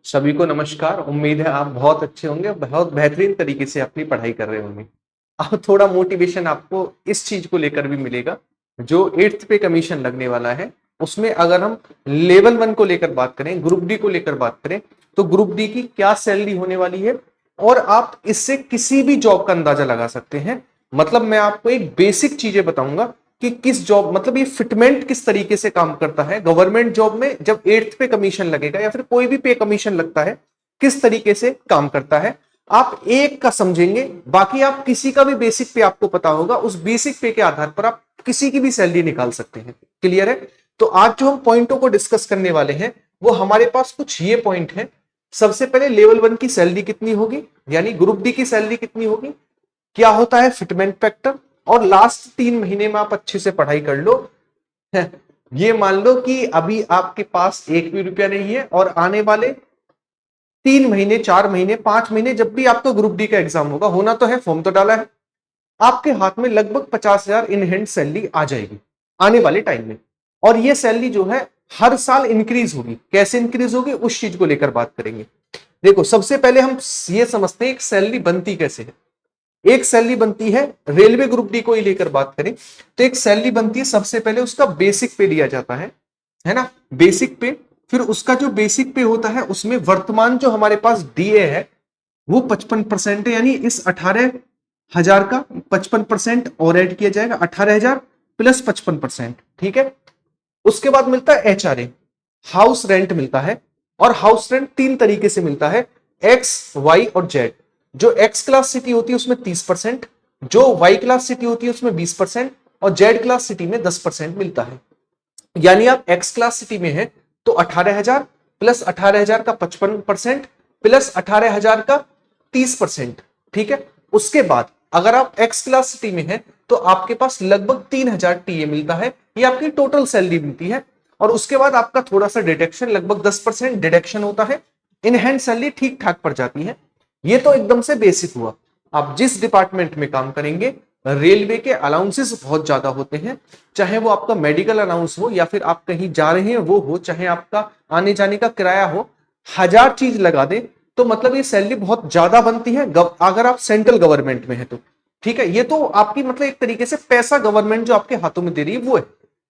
सभी को नमस्कार। उम्मीद है आप बहुत अच्छे होंगे, बहुत बेहतरीन तरीके से अपनी पढ़ाई कर रहे होंगे। अब थोड़ा मोटिवेशन आपको इस चीज को लेकर भी मिलेगा, जो 8th पे कमीशन लगने वाला है उसमें अगर हम लेवल 1 को लेकर बात करें, ग्रुप डी को लेकर बात करें, तो ग्रुप डी की क्या सैलरी होने वाली है और आप इससे किसी भी जॉब का अंदाजा लगा सकते हैं। मतलब मैं आपको एक बेसिक चीजें बताऊंगा कि किस जॉब, मतलब ये फिटमेंट किस तरीके से काम करता है। गवर्नमेंट जॉब में जब 8th पे कमीशन लगेगा या फिर कोई भी पे कमीशन लगता है, किस तरीके से काम करता है आप एक का समझेंगे, बाकी आप किसी का भी बेसिक पे आपको पता होगा, उस बेसिक पे के आधार पर आप किसी की भी सैलरी निकाल सकते हैं। क्लियर है? तो आज जो हम पॉइंटों को डिस्कस करने वाले हैं वो हमारे पास कुछ ये पॉइंट है। सबसे पहले लेवल 1 की सैलरी कितनी होगी, यानी ग्रुप डी की सैलरी कितनी होगी, क्या होता है फिटमेंट फैक्टर, और लास्ट 3 महीने में आप अच्छे से पढ़ाई कर लो। ये मान लो कि अभी आपके पास एक भी रुपया नहीं है और आने वाले 3 महीने, 4 महीने, 5 महीने जब भी आपका ग्रुप डी का एग्जाम होगा, होना तो है, फॉर्म तो डाला है, आपके हाथ में लगभग 50,000 इन हैंड सैलरी आ जाएगी आने वाले टाइम में। और ये सैलरी जो है हर साल इंक्रीज होगी। कैसे इंक्रीज होगी उस चीज को लेकर बात करेंगे। देखो, सबसे पहले हम ये समझते हैं एक सैलरी बनती कैसे है। एक सैलरी बनती है, रेलवे ग्रुप डी को ही लेकर बात करें तो एक सैलरी बनती है, सबसे पहले उसका बेसिक पे दिया जाता है ना, बेसिक पे। फिर उसका जो बेसिक पे होता है उसमें वर्तमान जो हमारे पास डीए है वो 55% है, यानी इस 18,000 का 55% और ऐड किया जाएगा, 18,000 प्लस 55%। ठीक है? उसके बाद मिलता है एचआरए, हाउस रेंट मिलता है। और हाउस रेंट 3 तरीके से मिलता है, एक्स, वाई और जेड। जो एक्स क्लास सिटी होती है उसमें 30%, जो वाई क्लास सिटी होती है उसमें 20% और जेड क्लास सिटी में 10% मिलता है। यानी आप एक्स क्लास सिटी में है तो 18,000 प्लस 18,000 का 55% प्लस 18,000 का 30%। ठीक है? उसके बाद अगर आप एक्स क्लास सिटी में है तो आपके पास लगभग 3,000 टीए मिलता है, ये आपकी टोटल सैलरी मिलती है। और उसके बाद आपका थोड़ा सा डिडक्शन, लगभग 10% डिडक्शन होता है, इन हैंड सैलरी ठीक ठाक पड़ जाती है। ये तो एकदम से बेसिक हुआ। आप जिस डिपार्टमेंट में काम करेंगे, रेलवे के अलाउंसेस बहुत ज्यादा होते हैं, चाहे वो आपका मेडिकल अलाउंस हो या फिर आप कहीं जा रहे हैं वो हो, चाहे आपका आने जाने का किराया हो, 1000 चीज लगा दे तो मतलब ये सैलरी बहुत ज्यादा बनती है अगर आप सेंट्रल गवर्नमेंट में है तो। ठीक है? ये तो आपकी मतलब एक तरीके से पैसा गवर्नमेंट जो आपके हाथों में दे रही है वो है।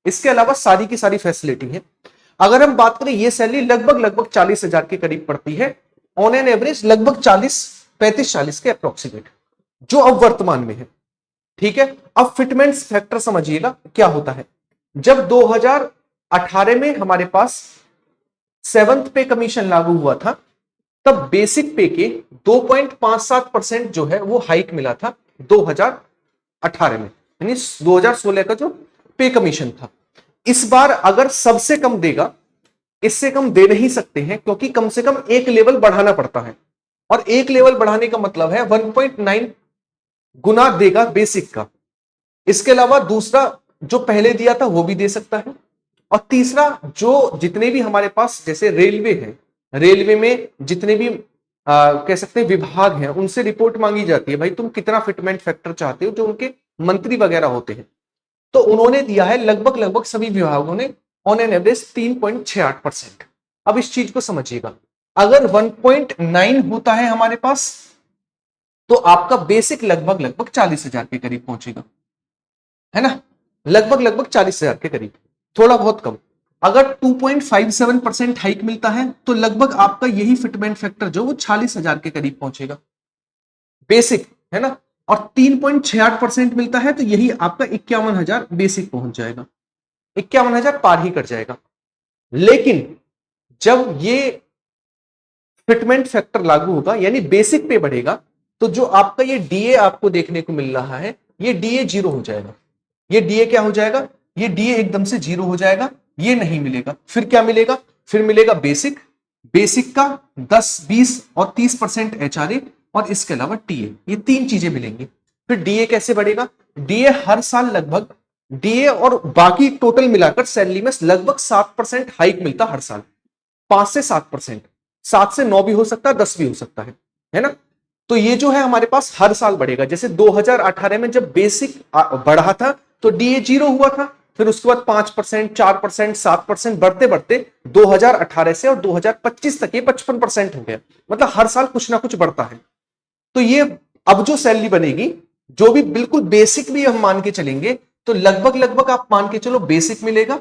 इसके अलावा सारी की सारी फैसिलिटी है। अगर हम बात करें, ये सैलरी लगभग लगभग 40,000 के करीब पड़ती है ऑन एन एवरेज, लगभग 35-40 के अप्रोक्सीमेट, जो अब वर्तमान में है। ठीक है? अब फिटमेंट्स फैक्टर समझिएगा क्या होता है। जब 2018 में हमारे पास 7th पे कमीशन लागू हुआ था, तब बेसिक पे के 2.57% जो है वो हाइक मिला था 2018 में, यानी 2016 का जो पे कमीशन था। इस बार अगर सबसे कम देगा, इससे कम दे नहीं सकते हैं क्योंकि कम से कम एक लेवल बढ़ाना पड़ता है, और एक लेवल बढ़ाने का मतलब है 1.9 गुना देगा बेसिक का। इसके अलावा दूसरा जो पहले दिया था वो भी दे सकता है, और तीसरा जो जितने भी हमारे पास जैसे रेलवे है, रेलवे में जितने भी कह सकते हैं विभाग हैं, उनसे रिपोर्ट मांगी जाती है, भाई तुम कितना फिटमेंट फैक्टर चाहते हो, जो उनके मंत्री वगैरह होते हैं। तो उन्होंने दिया है लगभग लगभग सभी विभागों ने ऑन एन एवरेज 3.68%। अब इस चीज को समझिएगा, अगर 1.9 होता है हमारे पास तो आपका बेसिक लगभग लगभग 40,000 के करीब पहुंचेगा, है ना, लगभग लगभग 40,000 के करीब, थोड़ा बहुत कम। अगर 2.57% हाइक मिलता है तो लगभग आपका यही फिटमेंट फैक्टर जो वो 46,000 के करीब पहुंचेगा बेसिक, है ना। और 3.68% मिलता है तो यही आपका 51,000 बेसिक पहुंच जाएगा, 51,000 पार ही कर जाएगा। लेकिन जब ये फिटमेंट फैक्टर लागू होगा यानी बेसिक पे बढ़ेगा, तो जो आपका ये डीए आपको देखने को मिल रहा है, ये डीए जीरो हो जाएगा। ये डीए क्या हो जाएगा? ये डीए एकदम से जीरो हो जाएगा, ये नहीं मिलेगा। फिर क्या मिलेगा? फिर मिलेगा बेसिक, बेसिक का 10, 20 और 30% एचआरए, और इसके अलावा टीए, ये 3 चीजें मिलेंगी। फिर डीए कैसे बढ़ेगा? डीए हर साल लगभग, डीए और बाकी टोटल मिलाकर सैलरी में लगभग 7% हाइक मिलता हर साल, 5 से 7%, 7 से 9 भी हो सकता है, 10 भी हो सकता है ना। तो ये जो है हमारे पास हर साल बढ़ेगा। जैसे 2018 में जब बेसिक बढ़ा था तो डीए जीरो हुआ था, फिर उसके बाद 5%, 4%, 7% बढ़ते बढ़ते 2018 से और 2025 तक ये 55% हो गया। मतलब हर साल कुछ ना कुछ बढ़ता है। तो ये अब जो सैलरी बनेगी, जो भी बिल्कुल बेसिक भी हम मान के चलेंगे, तो लगभग लगभग आप मान के चलो बेसिक मिलेगा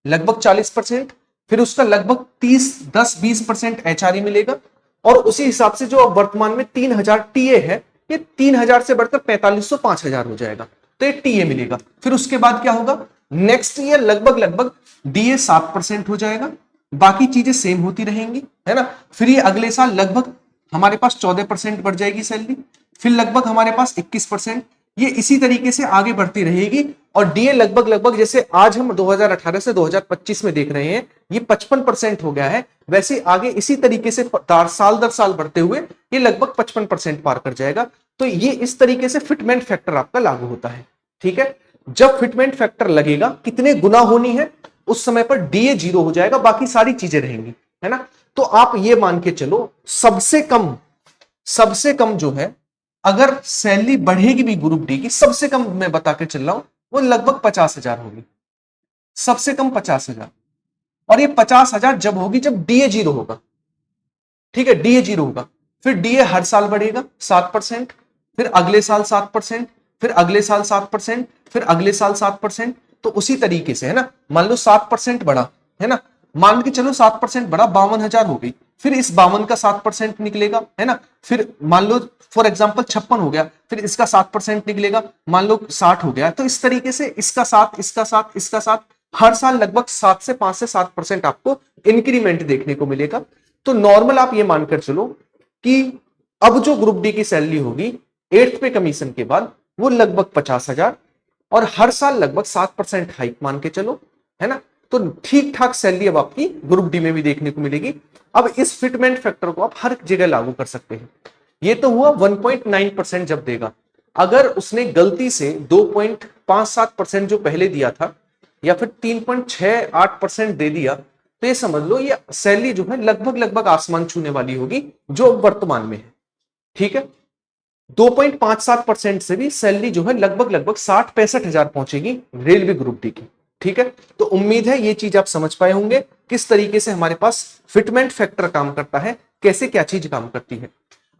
लगभग 40%, फिर उसका लगभग 10-20% एचआरई मिलेगा, और उसी हिसाब से जो अब वर्तमान में 3000 टीए है, ये 3000 से बढ़कर 4500 5000 हो जाएगा, तो ये टीए मिलेगा। फिर उसके बाद क्या होगा, नेक्स्ट ईयर लगभग लगभग डीए 7% हो जाएगा, बाकी चीजें सेम होती रहेंगी, है ना। फिर ये अगले साल लगभग हमारे पास 14% बढ़ जाएगी सैलरी, फिर लगभग हमारे पास 21%, ये इसी तरीके से आगे बढ़ती रहेगी। और डीए लगभग लगभग जैसे आज हम 2018 से 2025 में देख रहे हैं ये 55% हो गया है, वैसे आगे इसी तरीके से साल दर साल बढ़ते हुए ये लगभग 55% पार कर जाएगा। तो ये इस तरीके से फिटमेंट फैक्टर आपका लागू होता है, ठीक है। जब फिटमेंट फैक्टर लगेगा, कितने गुना होनी है, उस समय पर डीए 0 हो जाएगा, बाकी सारी चीजें रहेंगी, है ना। तो आप ये मान के चलो सबसे कम जो है, अगर सैलरी बढ़ेगी भी ग्रुप डी की, सबसे कम मैं बता के चल रहा हूं, वो लगभग 50,000 होगी, सबसे कम 50,000। और ये 50,000 जब होगी जब डीए 0 होगा, ठीक है, डीए 0 होगा। फिर डीए हर साल बढ़ेगा 7%, फिर अगले साल 7%, फिर अगले साल 7%, फिर अगले साल 7%। तो उसी तरीके से, है ना, मान लो 7% बढ़ा, है ना, मान के चलो 7% बढ़ा, 52,000 हो गई, फिर इस 52 का 7% निकलेगा, है ना। फिर मान लो फॉर एग्जांपल 56 हो गया, फिर इसका 7% निकलेगा, मान लो 60 हो गया। तो इस तरीके से इसका 7, इसका 7, इसका 7, हर साल लगभग 5 से 7% आपको इंक्रीमेंट देखने को मिलेगा। तो नॉर्मल आप ये मानकर चलो कि अब जो ग्रुप डी की सैलरी होगी 8th पे कमीशन के बाद, वो लगभग 50,000, और हर साल लगभग 7% हाइक मान के चलो, है ना। तो ठीक ठाक सैलरी अब आपकी ग्रुप डी में भी देखने को मिलेगी। अब इस फिटमेंट फैक्टर को आप हर जगह लागू कर सकते हैं। ये तो हुआ 1.9% जब देगा। अगर उसने गलती से 2.57% जो पहले दिया था, या फिर 3.68% दे दिया, तो ये समझ लो ये सैलरी जो है लगभग लगभग आसमान छूने वाली होगी जो वर्तमान में है, ठीक है। 2.57% से भी सैलरी जो है लगभग लगभग 60-65 हजार पहुंचेगी रेलवे ग्रुप डी की, ठीक है। तो उम्मीद है ये चीज आप समझ पाए होंगे, किस तरीके से हमारे पास फिटमेंट फैक्टर काम करता है, कैसे क्या चीज काम करती है।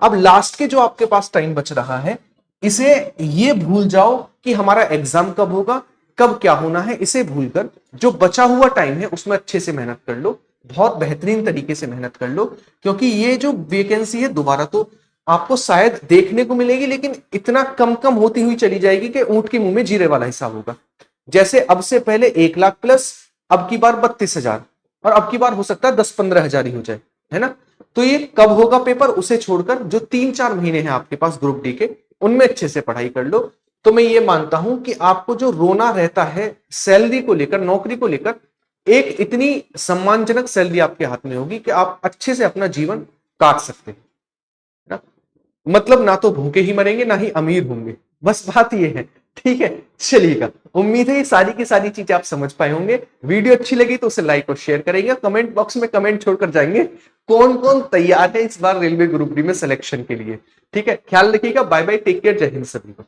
अब लास्ट के जो आपके पास टाइम बच रहा है, इसे ये भूल जाओ कि हमारा एग्जाम कब होगा, कब क्या होना है, इसे भूलकर जो बचा हुआ टाइम है उसमें अच्छे से मेहनत कर लो, बहुत बेहतरीन तरीके से मेहनत कर लो, क्योंकि ये जो वैकेंसी है दोबारा तो आपको शायद देखने को मिलेगी, लेकिन इतना कम कम होती हुई चली जाएगी कि ऊंट के मुंह में जीरे वाला हिसाब होगा। जैसे अब से पहले 1 लाख प्लस, अब की बार 32,000, और अब की बार हो सकता है 10-15 हजार ही हो जाए, है ना। तो ये कब होगा पेपर, उसे छोड़कर जो 3-4 महीने हैं आपके पास ग्रुप डी के, उनमें अच्छे से पढ़ाई कर लो। तो मैं ये मानता हूं कि आपको जो रोना रहता है सैलरी को लेकर, नौकरी को लेकर, एक इतनी सम्मानजनक सैलरी आपके हाथ में होगी कि आप अच्छे से अपना जीवन काट सकते हैं ना। मतलब ना तो भूखे ही मरेंगे, ना ही अमीर होंगे, बस बात ये है, ठीक है। चलिएगा, उम्मीद है ये सारी की सारी चीजें आप समझ पाए होंगे। वीडियो अच्छी लगी तो उसे लाइक और शेयर करेंगे, कमेंट बॉक्स में कमेंट छोड़कर जाएंगे कौन कौन तैयार है इस बार रेलवे ग्रुप डी में सिलेक्शन के लिए, ठीक है। ख्याल रखिएगा, बाय बाय, टेक केयर, जय हिंद सभी को।